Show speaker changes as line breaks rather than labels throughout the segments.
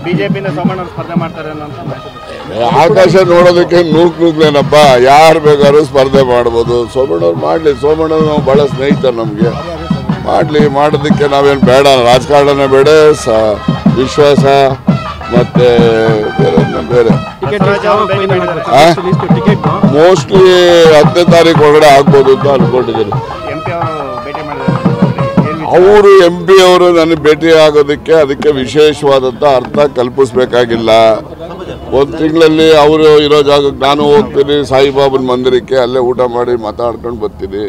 ಬಿಜೆಪಿಯಿಂದ ಸೋಮಣ್ಣ ಸ್ಪರ್ಧೆ ಮಾಡ್ತಾರೆ
ಆಕಾಶ ನೋಡೋದಕ್ಕೆ ನೂಕ್ಲೇನಪ್ಪ, ಯಾರು ಬೇಕಾದ್ರೂ ಸ್ಪರ್ಧೆ ಮಾಡ್ಬೋದು. ಸೋಮಣ್ಣವ್ರು ಮಾಡಲಿ, ಸೋಮಣ್ಣವ್ರು ನಾವು ಭಾಳ ಸ್ನೇಹಿತರು, ನಮಗೆ ಮಾಡೋದಕ್ಕೆ ನಾವೇನು ಬೇಡ, ರಾಜಕಾರಣನೇ ಬೇಡ, ವಿಶ್ವಾಸ ಮತ್ತೆ ಬೇರೆ ಮೋಸ್ಟ್ಲಿ 10ನೇ ತಾರೀಕು ಒಳಗಡೆ ಆಗ್ಬೋದು ಅಂತ ಅನ್ಕೊಂಡಿದ್ದೀನಿ. ಅವರು MP ಅವರು ನನಗೆ ಭೇಟಿ ಆಗೋದಕ್ಕೆ ಅದಕ್ಕೆ ವಿಶೇಷವಾದಂಥ ಅರ್ಥ ಕಲ್ಪಿಸ್ಬೇಕಾಗಿಲ್ಲ. ಒಂದು ತಿಂಗಳಲ್ಲಿ ಅವರು ಇರೋ ಜಾಗಕ್ಕೆ ನಾನು ಹೋಗ್ತೀನಿ, ಸಾಯಿಬಾಬನ ಮಂದಿರಕ್ಕೆ, ಅಲ್ಲೇ ಊಟ ಮಾಡಿ ಮಾತಾಡ್ಕೊಂಡು ಬರ್ತೀನಿ.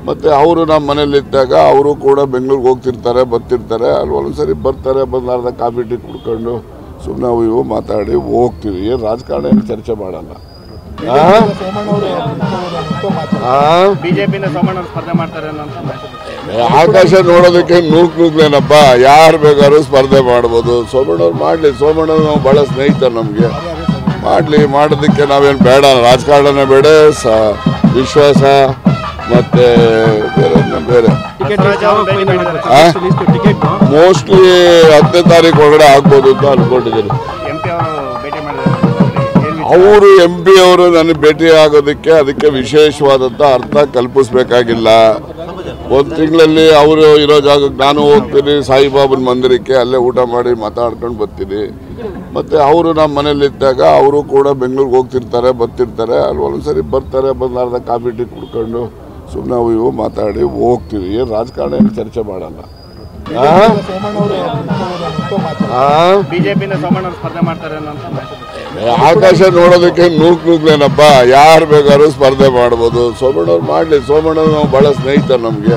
ಮತ್ತು ಅವರು ನಮ್ಮ ಮನೇಲಿದ್ದಾಗ ಅವರು ಕೂಡ ಬೆಂಗಳೂರಿಗೆ ಹೋಗ್ತಿರ್ತಾರೆ, ಬರ್ತಿರ್ತಾರೆ. ಅಲ್ಲಿ ಒಂದೊಂದ್ಸರಿ ಬರ್ತಾರೆ, ಬಂದು ಅರ್ಧ ಕಾಫಿ ಟೀ ಕುಡ್ಕೊಂಡು ಸುಮ್ಮನೆ ಇವು ಮಾತಾಡಿ ಹೋಗ್ತೀವಿ. ಏನು ರಾಜಕಾರಣ ಏನು ಚರ್ಚೆ ಮಾಡಲ್ಲ.
ಬಿಜೆಪಿಯಿಂದ ಸೋಮಣ್ಣ ಸ್ಪರ್ಧೆ ಮಾಡ್ತಾರೆ
ಆಕಾಶ ನೋಡೋದಕ್ಕೆ ನೂಕ್ಲೇನಪ್ಪ, ಯಾರು ಬೇಕಾದ್ರೂ ಸ್ಪರ್ಧೆ ಮಾಡ್ಬೋದು. ಸೋಮಣ್ಣವ್ರು ಮಾಡಲಿ, ಸೋಮಣ್ಣವ್ರು ನಾವು ಭಾಳ ಸ್ನೇಹಿತರು, ನಮಗೆ ಮಾಡೋದಕ್ಕೆ ನಾವೇನು ಬೇಡ, ರಾಜಕಾರಣನೇ ಬೇಡ, ವಿಶ್ವಾಸ ಮತ್ತೆ ಬೇರೆ ಮೋಸ್ಟ್ಲಿ 10ನೇ ತಾರೀಕು ಒಳಗಡೆ ಆಗ್ಬೋದು ಅಂತ ಅನ್ಕೊಂಡಿದ್ದೀನಿ. ಅವರು MP ಅವರು ನನಗೆ ಭೇಟಿ ಆಗೋದಕ್ಕೆ ಅದಕ್ಕೆ ವಿಶೇಷವಾದಂಥ ಅರ್ಥ ಕಲ್ಪಿಸ್ಬೇಕಾಗಿಲ್ಲ. ಒಂದು ತಿಂಗಳಲ್ಲಿ ಅವರು ಇರೋ ಜಾಗಕ್ಕೆ ನಾನು ಹೋಗ್ತೀನಿ, ಸಾಯಿಬಾಬನ ಮಂದಿರಕ್ಕೆ, ಅಲ್ಲೇ ಊಟ ಮಾಡಿ ಮಾತಾಡ್ಕೊಂಡು ಬರ್ತೀನಿ. ಮತ್ತು ಅವರು ನಮ್ಮ ಮನೇಲಿದ್ದಾಗ ಅವರು ಕೂಡ ಬೆಂಗಳೂರಿಗೆ ಹೋಗ್ತಿರ್ತಾರೆ, ಬರ್ತಿರ್ತಾರೆ. ಅಲ್ಲಿ ಒಂದೊಂದ್ಸರಿ ಬರ್ತಾರೆ, ಬಂದು ಅರ್ಧ ಕಾಫಿ ಟೀ ಕುಡ್ಕೊಂಡು ಸುಮ್ಮನೆ ಇವು ಮಾತಾಡಿ ಹೋಗ್ತೀವಿ. ಏನು ರಾಜಕಾರಣ ಏನು ಚರ್ಚೆ ಮಾಡಲ್ಲ.
ಬಿಜೆಪಿಯಿಂದ ಸೋಮಣ್ಣ ಸ್ಪರ್ಧೆ ಮಾಡ್ತಾರೆ
ಆಕಾಶ ನೋಡೋದಕ್ಕೆ ನೂಕ್ಲೇನಪ್ಪ, ಯಾರು ಬೇಕಾದ್ರೂ ಸ್ಪರ್ಧೆ ಮಾಡ್ಬೋದು. ಸೋಮಣ್ಣವ್ರು ಮಾಡಲಿ, ಸೋಮಣ್ಣವ್ರು ನಾವು ಭಾಳ ಸ್ನೇಹಿತರು, ನಮಗೆ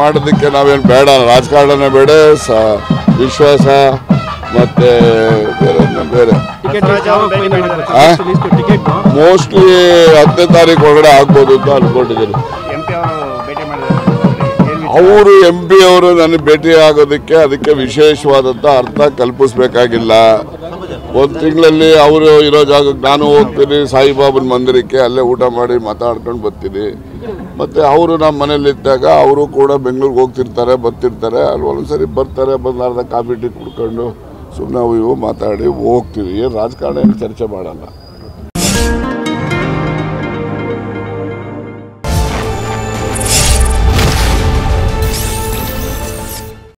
ಮಾಡೋದಕ್ಕೆ ನಾವೇನು ಬೇಡ, ರಾಜಕಾರಣನೇ ಬೇಡ, ವಿಶ್ವಾಸ ಮತ್ತೆ ಬೇರೆ ಮೋಸ್ಟ್ಲಿ 10ನೇ ತಾರೀಕು ಒಳಗಡೆ ಆಗ್ಬೋದು ಅಂತ ಅನ್ಕೊಂಡಿದ್ದೀನಿ. ಅವರು MP ಅವರು ನನಗೆ ಭೇಟಿ ಆಗೋದಕ್ಕೆ ಅದಕ್ಕೆ ವಿಶೇಷವಾದಂಥ ಅರ್ಥ ಕಲ್ಪಿಸ್ಬೇಕಾಗಿಲ್ಲ. ಒಂದು ತಿಂಗಳಲ್ಲಿ ಅವರು ಇರೋ ಜಾಗಕ್ಕೆ ನಾನು ಹೋಗ್ತೀನಿ, ಸಾಯಿಬಾಬನ ಮಂದಿರಕ್ಕೆ, ಅಲ್ಲೇ ಊಟ ಮಾಡಿ ಮಾತಾಡ್ಕೊಂಡು ಬರ್ತೀನಿ. ಮತ್ತು ಅವರು ನಮ್ಮ ಮನೇಲಿದ್ದಾಗ ಅವರು ಕೂಡ ಬೆಂಗಳೂರಿಗೆ ಹೋಗ್ತಿರ್ತಾರೆ, ಬರ್ತಿರ್ತಾರೆ. ಅಲ್ಲಿ ಒಂದೊಂದ್ಸರಿ ಬರ್ತಾರೆ, ಬಂದು ಅರ್ಧ ಕಾಫಿ ಟೀ ಕುಡ್ಕೊಂಡು ಸುಮ್ಮನೆ ಇವು ಮಾತಾಡಿ ಹೋಗ್ತೀವಿ. ಏನು ರಾಜಕಾರಣ ಏನು ಚರ್ಚೆ ಮಾಡಲ್ಲ.